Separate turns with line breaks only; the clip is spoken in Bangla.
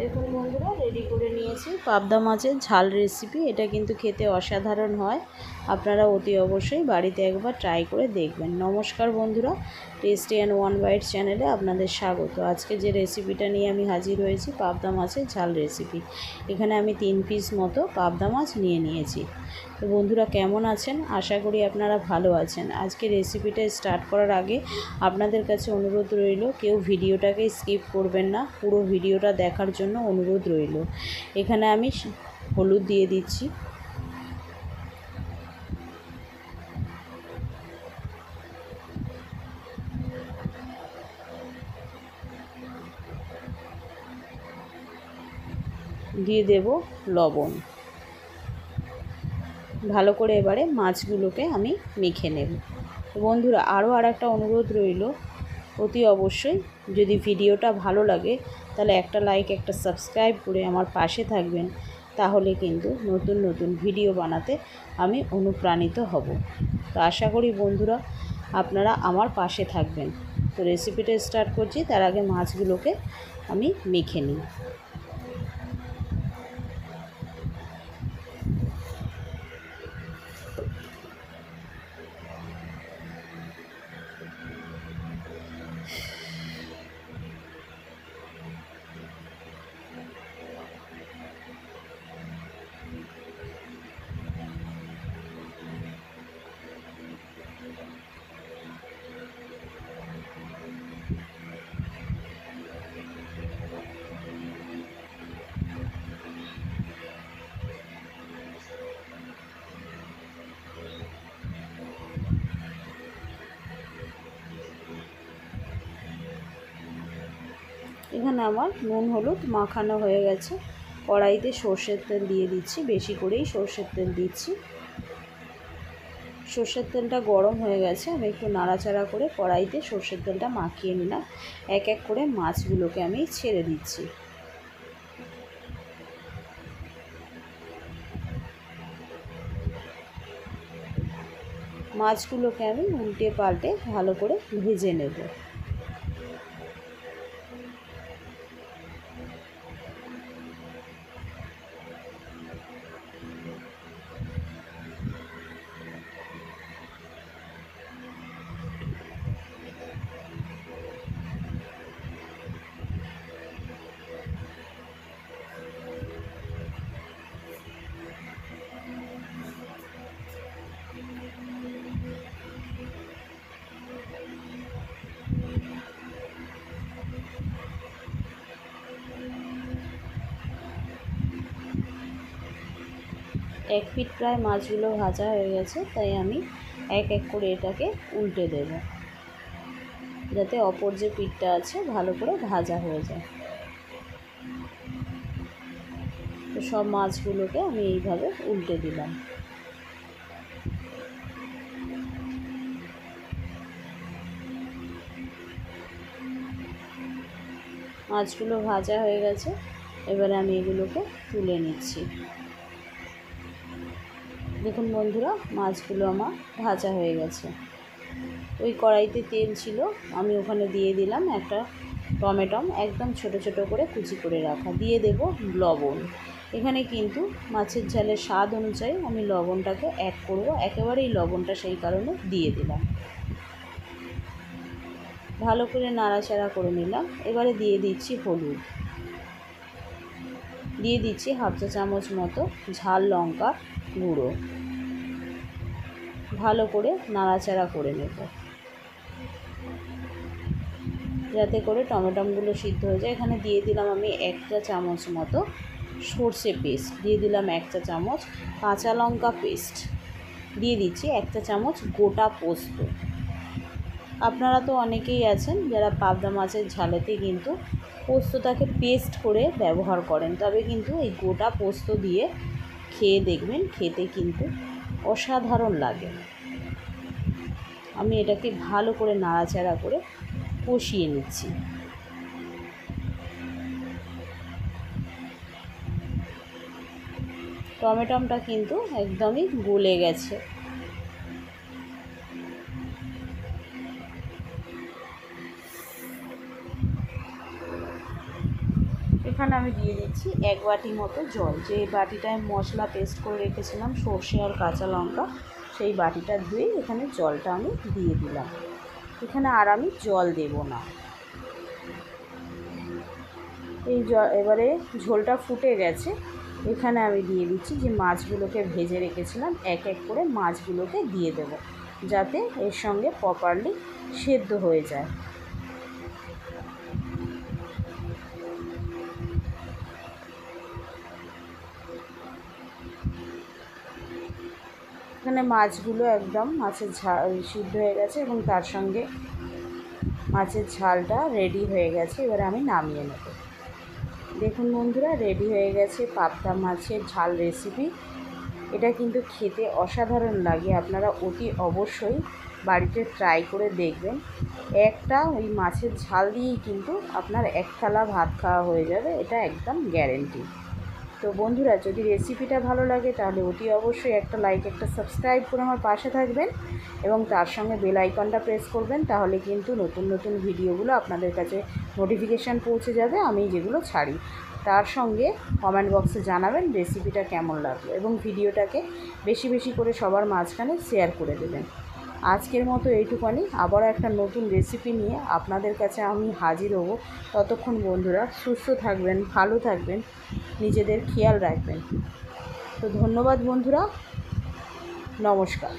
দেখুন বন্ধুরা, রেডি করে নিয়েছি পাবদা মাছের ঝাল রেসিপি। এটা কিন্তু খেতে অসাধারণ হয়। আপনারা অতি অবশ্যই বাড়িতে একবার ট্রাই করে দেখবেন। নমস্কার বন্ধুরা, টেস্টি অ্যান্ড ওয়ান বাইট চ্যানেলে আপনাদের স্বাগত। আজকে যে রেসিপিটা নিয়ে আমি হাজির হয়েছি, পাবদা মাছের ঝাল রেসিপি। এখানে আমি 3 পিস মতো পাবদা মাছ নিয়েছি। তো বন্ধুরা, কেমন আছেন? আশা করি আপনারা ভালো আছেন। আজকে রেসিপিটা স্টার্ট করার আগে আপনাদের কাছে অনুরোধ রইল, কেউ ভিডিওটাকে স্কিপ করবেন না, পুরো ভিডিওটা দেখার জন্য অনুরোধ রইল। এখানে আমি হলুদ দিয়ে দিচ্ছি, দিয়ে দেব লবণ। ভালো করে এবারে মাছগুলোকে আমি মেখে নেব। বন্ধুরা, আরও একটা অনুরোধ রইল, অতি অবশ্যই যদি ভিডিওটা ভালো লাগে তাহলে একটা লাইক, একটা সাবস্ক্রাইব করে আমার পাশে থাকবেন। তাহলে কিন্তু নতুন নতুন ভিডিও বানাতে আমি অনুপ্রাণিত হব। তো আশা করি বন্ধুরা আপনারা আমার পাশে থাকবেন। তো রেসিপিটা স্টার্ট করছি, তার আগে মাছগুলোকে আমি মেখে নিই। এখানে আমার নুন হলুদ মাখানো হয়ে গেছে। কড়াইতে সর্ষের তেল দিয়ে দিচ্ছি, বেশি করেই সর্ষের তেল দিচ্ছি। সর্ষের তেলটা গরম হয়ে গেছে, আমি একটু নাড়াচাড়া করে কড়াইতে সর্ষের তেলটা মাখিয়ে নিলাম। এক এক করে মাছগুলোকে আমি ছেড়ে দিচ্ছি। মাছগুলোকে আমি উল্টে পাল্টে ভালো করে ভেজে নেব। এক পিঠ প্রায় মাছগুলো ভাজা হয়ে গেছে, তাই আমি এক এক করে এটাকে উল্টে দেব, যাতে অপর যে পিঠটা আছে ভালো করে ভাজা হয়ে যায়। তো সব মাছগুলোকে আমি এইভাবে উল্টে দিলাম। মাছগুলো ভাজা হয়ে গেছে, এবারে আমি এগুলোকে তুলে নিচ্ছি। দেখুন বন্ধুরা, মাছগুলো আমার ভাজা হয়ে গেছে। ওই কড়াইতে তেল ছিল, আমি ওখানে দিয়ে দিলাম একটা টমেটো, একদম ছোট ছোট করে কুচি করে রাখা। দিয়ে দেব লবণ। এখানে কিন্তু মাছের ঝালের স্বাদ অনুযায়ী আমি লবণটাকে অ্যাড করব, একেবারেই লবণটা সেই কারণে দিয়ে দিলাম। ভালো করে নাড়াচাড়া করে নিলাম। এবারে দিয়ে দিচ্ছি হলুদ, দিয়ে দিচ্ছি হাফ চা চামচ মতো ঝাল লঙ্কা গুঁড়ো। ভালো করে নাড়াচাড়া করে নেব, যাতে করে টমেটোগুলো সিদ্ধ হয়ে যায়। এখানে দিয়ে দিলাম আমি 1 চা চামচ মতো সর্ষে পেস্ট, দিয়ে দিলাম 1 চা চামচ কাঁচা লঙ্কা পেস্ট, দিয়ে দিচ্ছি 1 চা চামচ গোটা পোস্ত। আপনারা তো অনেকেই আছেন যারা পাবদা মাছের ঝালেতে কিন্তু পোস্তটাকে পেস্ট করে ব্যবহার করেন, তবে কিন্তু এই গোটা পোস্ত দিয়ে খেয়ে দেখবেন, খেতে কিন্তু অসাধারণ লাগে। আমি এটাকে ভালো করে নাড়াচাড়া করে কষিয়ে নিচ্ছি। টমেটোটা কিন্তু একদমই গলে গেছে। এখানে আমি দিয়ে দিচ্ছি 1 বাটি মতো জল। যে বাটিটায় মশলা পেস্ট করে রেখেছিলাম সর্ষে আর কাঁচা লঙ্কা, সেই বাটিটা ধুয়ে এখানে জলটা আমি দিয়ে দিলাম। এখানে আর আমি জল দেব না। এই এবারে ঝোলটা ফুটে গেছে। এখানে আমি দিয়ে দিচ্ছি যে মাছগুলোকে ভেজে রেখেছিলাম, এক এক করে মাছগুলোকে দিয়ে দেব, যাতে এর সঙ্গে প্রপারলি সেদ্ধ হয়ে যায়। এখানে মাছগুলো একদম মাছের ঝাল সিদ্ধ হয়ে গেছে এবং তার সঙ্গে মাছের ঝালটা রেডি হয়ে গেছে। এবারে আমি নামিয়ে নেব। দেখুন বন্ধুরা, রেডি হয়ে গেছে পাবদা মাছের ঝাল রেসিপি। এটা কিন্তু খেতে অসাধারণ লাগে। আপনারা অতি অবশ্যই বাড়িতে ট্রাই করে দেখবেন। একটা ওই মাছের ঝাল দিয়েই কিন্তু আপনার এক থালা ভাত খাওয়া হয়ে যাবে, এটা একদম গ্যারেন্টি। তো বন্ধুরা, যদি রেসিপিটা ভালো লাগে তাহলে অতি অবশ্যই একটা লাইক, একটা সাবস্ক্রাইব করে আমার পাশে থাকবেন এবং তার সঙ্গে বেল আইকনটা প্রেস করবেন। তাহলে কিন্তু নতুন নতুন ভিডিওগুলো আপনাদের কাছে নোটিফিকেশান পৌঁছে যাবে আমি যেগুলো ছাড়ি। তার সঙ্গে কমেন্ট বক্সে জানাবেন রেসিপিটা কেমন লাগলো এবং ভিডিওটাকে বেশি বেশি করে সবার মাঝখানে শেয়ার করে দেবেন। আজকের মতো এইটুখানি। আবারও একটা নতুন রেসিপি নিয়ে আপনাদের কাছে আমি হাজির হব। ততক্ষণ বন্ধুরা সুস্থ থাকবেন, ভালো থাকবেন, নিজেদের খেয়াল রাখবেন। তো ধন্যবাদ বন্ধুরা, নমস্কার।